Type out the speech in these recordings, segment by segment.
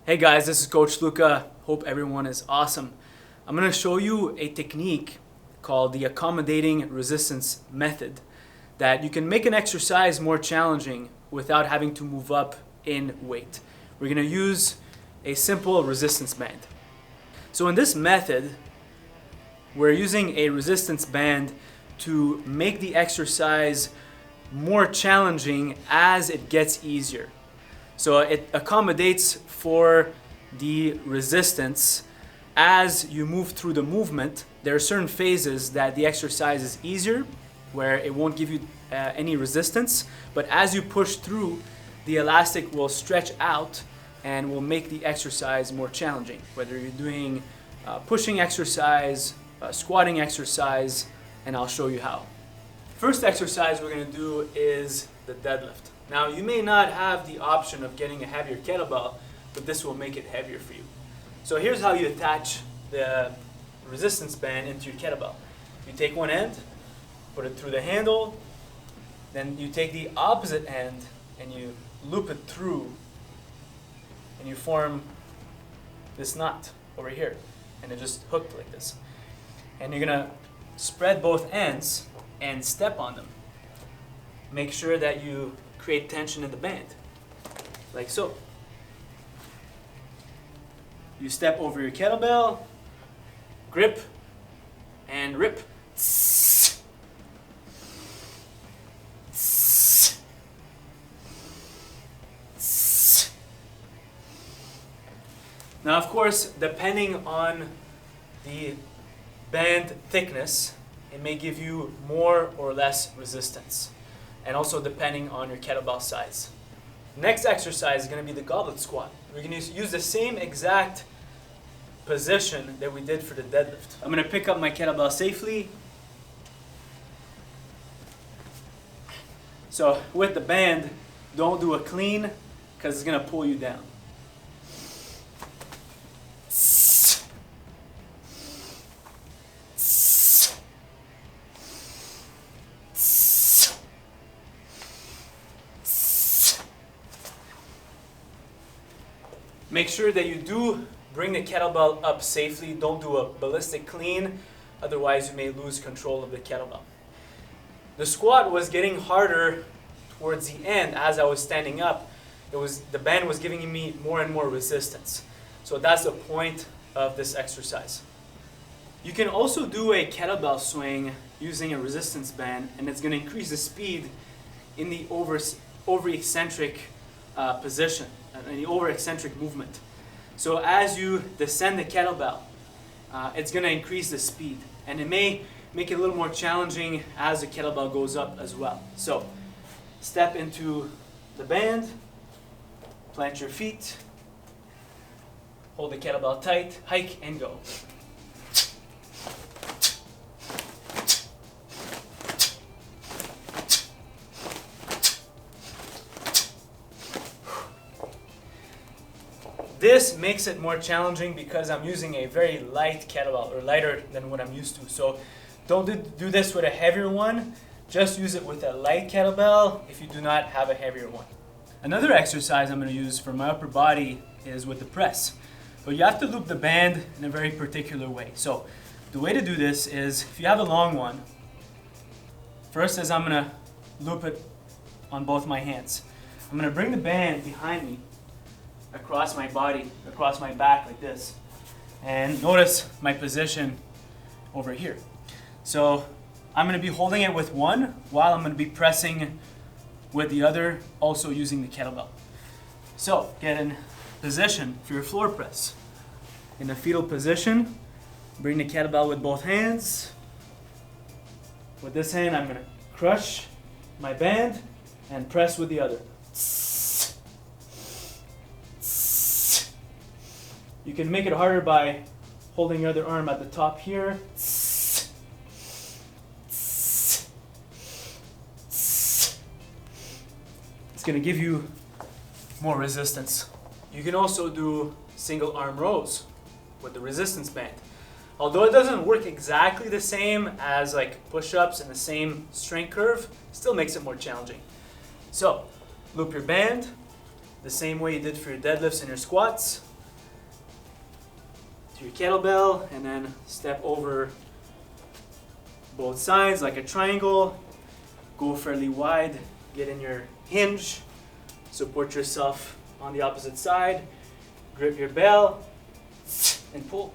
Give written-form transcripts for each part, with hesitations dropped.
Hey guys, this is Coach Louka. Hope everyone is awesome. I'm going to show you a technique called the accommodating resistance method that you can make an exercise more challenging without having to move up in weight. We're going to use a simple resistance band. So in this method, we're using a resistance band to make the exercise more challenging as it gets easier. So it accommodates for the resistance as you move through the movement. There are certain phases that the exercise is easier, where it won't give you any resistance, but as you push through, the elastic will stretch out and will make the exercise more challenging, whether you're doing pushing exercise, squatting exercise, and I'll show you how. First exercise we're going to do is the deadlift. Now, you may not have the option of getting a heavier kettlebell, but this will make it heavier for you. So here's how you attach the resistance band into your kettlebell. You take one end, put it through the handle, then you take the opposite end and you loop it through, and you form this knot over here, and it just hooked like this. And you're gonna spread both ends and step on them. Make sure that you create tension in the band, like so. You step over your kettlebell, grip, and rip. Now, of course, depending on the band thickness, it may give you more or less resistance, and also depending on your kettlebell size. Next exercise is going to be the goblet squat. We're going to use the same exact position that we did for the deadlift. I'm going to pick up my kettlebell safely. So with the band, don't do a clean because it's going to pull you down. Make sure that you do bring the kettlebell up safely. Don't do a ballistic clean, otherwise you may lose control of the kettlebell. The squat was getting harder towards the end as I was standing up. The band was giving me more and more resistance. So that's the point of this exercise. You can also do a kettlebell swing using a resistance band, and it's going to increase the speed in the over-eccentric position, in the over-eccentric movement. So as you descend the kettlebell, it's going to increase the speed, and it may make it a little more challenging as the kettlebell goes up as well. So step into the band, plant your feet, hold the kettlebell tight, hike and go. This makes it more challenging because I'm using a very light kettlebell, or lighter than what I'm used to. So don't do this with a heavier one. Just use it with a light kettlebell if you do not have a heavier one. Another exercise I'm going to use for my upper body is with the press. But you have to loop the band in a very particular way. So the way to do this is, if you have a long one, first is I'm going to loop it on both my hands. I'm going to bring the band behind me, across my body, across my back like this. And notice my position over here. So I'm going to be holding it with one while I'm going to be pressing with the other, also using the kettlebell. So get in position for your floor press. In the fetal position, bring the kettlebell with both hands. With this hand, I'm going to crush my band and press with the other. You can make it harder by holding your other arm at the top here. It's going to give you more resistance. You can also do single arm rows with the resistance band. Although it doesn't work exactly the same as like push-ups and the same strength curve, still makes it more challenging. So loop your band the same way you did for your deadlifts and your squats. your kettlebell and then step over both sides like a triangle. Go fairly wide, get in your hinge, support yourself on the opposite side, grip your bell and pull.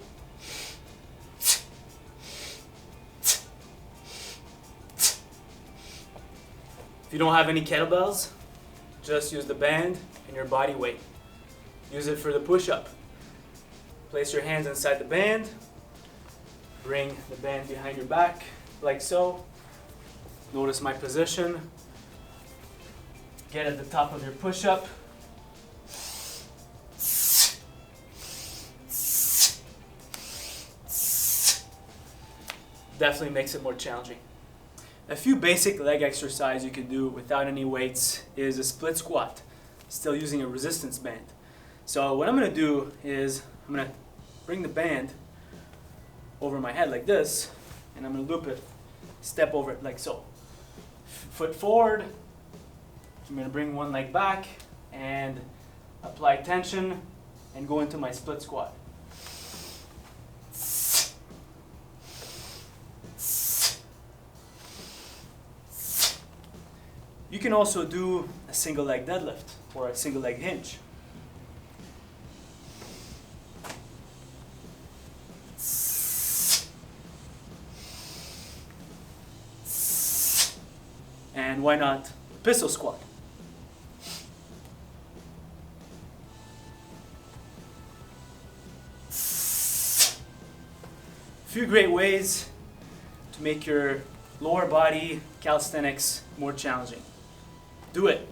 If you don't have any kettlebells, just use the band and your body weight. Use it for the push-up. Place your hands inside the band, bring the band behind your back like so. Notice my position. Get at the top of your push-up. Definitely makes it more challenging. A few basic leg exercises you can do without any weights is a split squat, still using a resistance band. So what I'm going to do is I'm going to bring the band over my head like this, and I'm going to loop it, step over it like so. Foot forward, I'm going to bring one leg back and apply tension and go into my split squat. You can also do a single leg deadlift or a single leg hinge. And why not pistol squat? A few great ways to make your lower body calisthenics more challenging. Do it.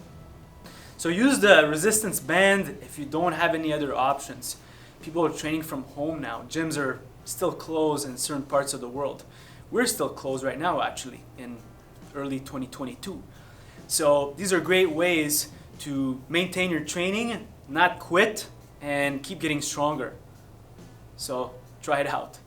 So use the resistance band if you don't have any other options. People are training from home now. Gyms are still closed in certain parts of the world. We're still closed right now actually in early 2022. So these are great ways to maintain your training, not quit, and keep getting stronger. So try it out.